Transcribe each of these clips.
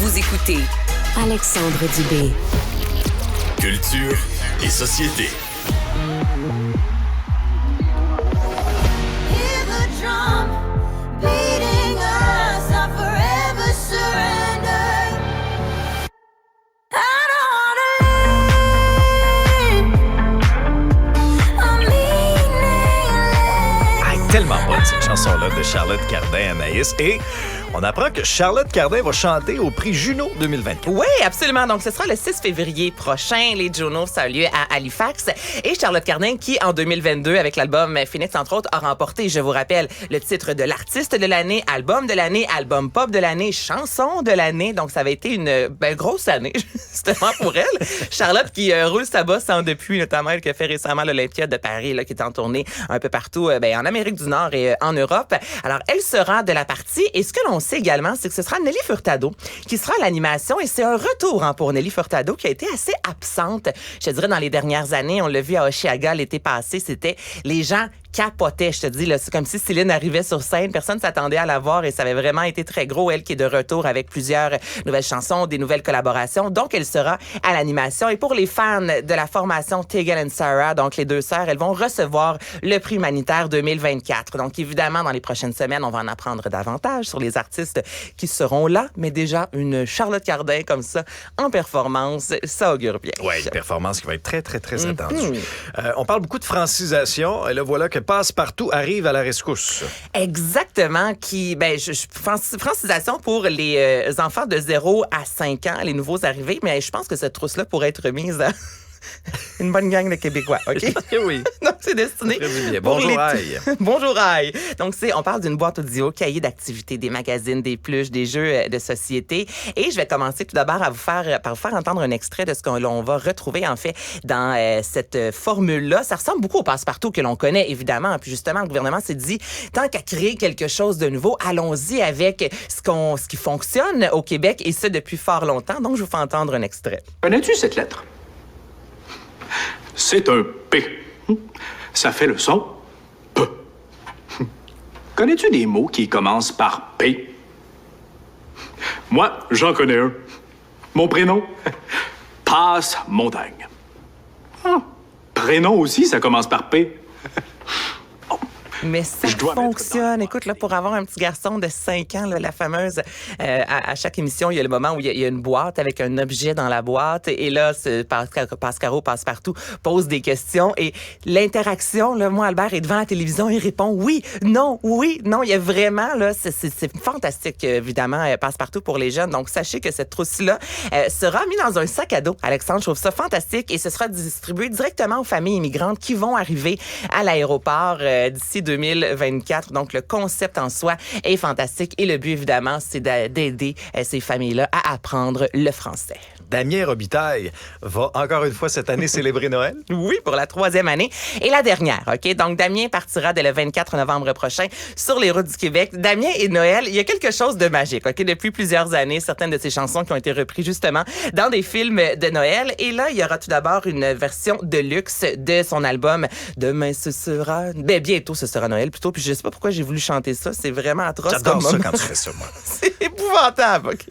Vous écoutez Alexandre Dubé. Culture et société. Hear the drum beating us, I'll forever surrender. I don't wanna live a meaningless. Tellement bonne cette chanson-là de Charlotte Cardin, Anaïs. Et on apprend que Charlotte Cardin va chanter au prix Juno 2024. Oui, absolument. Donc, ce sera le 6 février prochain. Les Junos, ça a lieu à Halifax. Et Charlotte Cardin, qui, en 2022, avec l'album Phoenix, entre autres, a remporté, je vous rappelle, le titre de l'artiste de l'année, album pop de l'année, chanson de l'année. Donc, ça avait été une grosse année, justement, pour elle. Charlotte qui roule sa bosse depuis, notamment, elle qui a fait récemment l'Olympiade de Paris, là, qui est en tournée un peu partout, en Amérique du Nord et en Europe. Alors, elle sera de la partie. Et ce que l'on sait également, c'est que ce sera Nelly Furtado qui sera à l'animation. Et c'est un retour pour Nelly Furtado qui a été assez absente, je te dirais, dans les dernières années. On l'a vu à Oshéaga l'été passé. C'était les gens capotait, je te dis. Là, c'est comme si Céline arrivait sur scène. Personne ne s'attendait à la voir et ça avait vraiment été très gros. Elle qui est de retour avec plusieurs nouvelles chansons, des nouvelles collaborations. Donc, elle sera à l'animation. Et pour les fans de la formation Tegan et Sara, donc les deux sœurs, elles vont recevoir le prix humanitaire 2024. Donc, évidemment, dans les prochaines semaines, on va en apprendre davantage sur les artistes qui seront là. Mais déjà, une Charlotte Cardin comme ça, en performance, ça augure bien. Oui, une performance qui va être très, très, très attendue. On parle beaucoup de francisation. Et là, voilà que Passe-Partout arrive à la rescousse. Exactement. Francisation pour les enfants de 0 à 5 ans, les nouveaux arrivés. Mais je pense que cette trousse-là pourrait être mise à une bonne gang de Québécois, OK? Oui. Donc, c'est destiné. Bonjour, Aïe. Bonjour, Aïe. Donc, on parle d'une boîte audio, cahier d'activités, des magazines, des pluches, des jeux de société. Et je vais commencer tout d'abord par vous faire entendre un extrait de ce qu'on va retrouver, en fait, dans cette formule-là. Ça ressemble beaucoup au Passe-Partout que l'on connaît, évidemment. Puis, justement, le gouvernement s'est dit, tant qu'à créer quelque chose de nouveau, allons-y avec ce qui fonctionne au Québec, et ce, depuis fort longtemps. Donc, je vous fais entendre un extrait. Connais-tu cette lettre? C'est un P. Ça fait le son P. Connais-tu des mots qui commencent par P? Moi, j'en connais un. Mon prénom? Passe-Montagne. Prénom aussi, ça commence par P. Mais ça fonctionne. Écoute, là, pour avoir un petit garçon de 5 ans, là, la fameuse, à chaque émission, il y a le moment où il y a une boîte avec un objet dans la boîte. Et là, Pascaro Passe-Partout pose des questions. Et l'interaction, là, moi, Albert est devant la télévision, il répond oui, non. Il y a vraiment, là, c'est fantastique, évidemment, Passe-Partout pour les jeunes. Donc, sachez que cette trousse-là sera mise dans un sac à dos. Alexandre, je trouve ça fantastique. Et ce sera distribué directement aux familles immigrantes qui vont arriver à l'aéroport d'ici 2024. Donc, le concept en soi est fantastique et le but, évidemment, c'est d'aider ces familles-là à apprendre le français. Damien Robitaille va encore une fois cette année célébrer Noël. Oui, pour la 3e année et la dernière, OK? Donc, Damien partira dès le 24 novembre prochain sur les routes du Québec. Damien et Noël, il y a quelque chose de magique, OK? Depuis plusieurs années, certaines de ses chansons qui ont été reprises justement dans des films de Noël. Et là, il y aura tout d'abord une version de luxe de son album Demain ce sera... bientôt ce sera Noël plutôt. Puis je sais pas pourquoi j'ai voulu chanter ça. C'est vraiment atroce. J'adore ça quand tu fais ça, moi. C'est épouvantable, OK?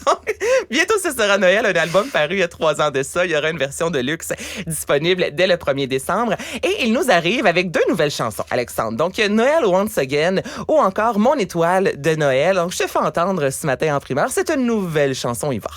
Donc, bientôt ce sera Noël, un album paru il y a 3 ans de ça. Il y aura une version de luxe disponible dès le 1er décembre. Et il nous arrive avec 2 nouvelles chansons, Alexandre. Donc, il y a Noël Once Again ou encore Mon étoile de Noël. Donc, je te fais entendre ce matin en primeur. C'est une nouvelle chanson, il va.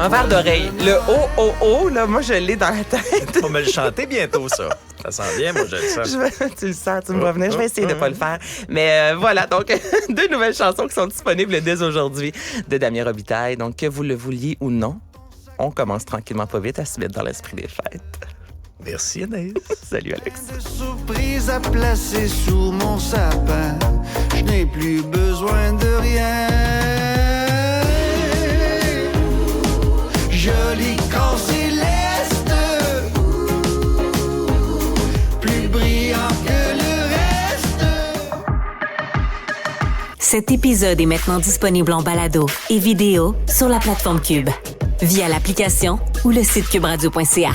Un verre d'oreille. Le O, là, moi, je l'ai dans la tête. On va me le chanter bientôt, ça. Ça sent bien, moi, je le sens. Tu le sens, tu me vois venir. Je vais essayer de ne pas le faire. Mais voilà, donc, 2 nouvelles chansons qui sont disponibles dès aujourd'hui de Damien Robitaille. Donc, que vous le vouliez ou non, on commence tranquillement pas vite à se mettre dans l'esprit des fêtes. Merci, Anaïs. Salut, Alex. Surprise à placer sous mon sapin. Je n'ai plus besoin de rien. Joli corps céleste, plus brillant que le reste. Cet épisode est maintenant disponible en balado et vidéo sur la plateforme Cube, via l'application ou le site cuberadio.ca.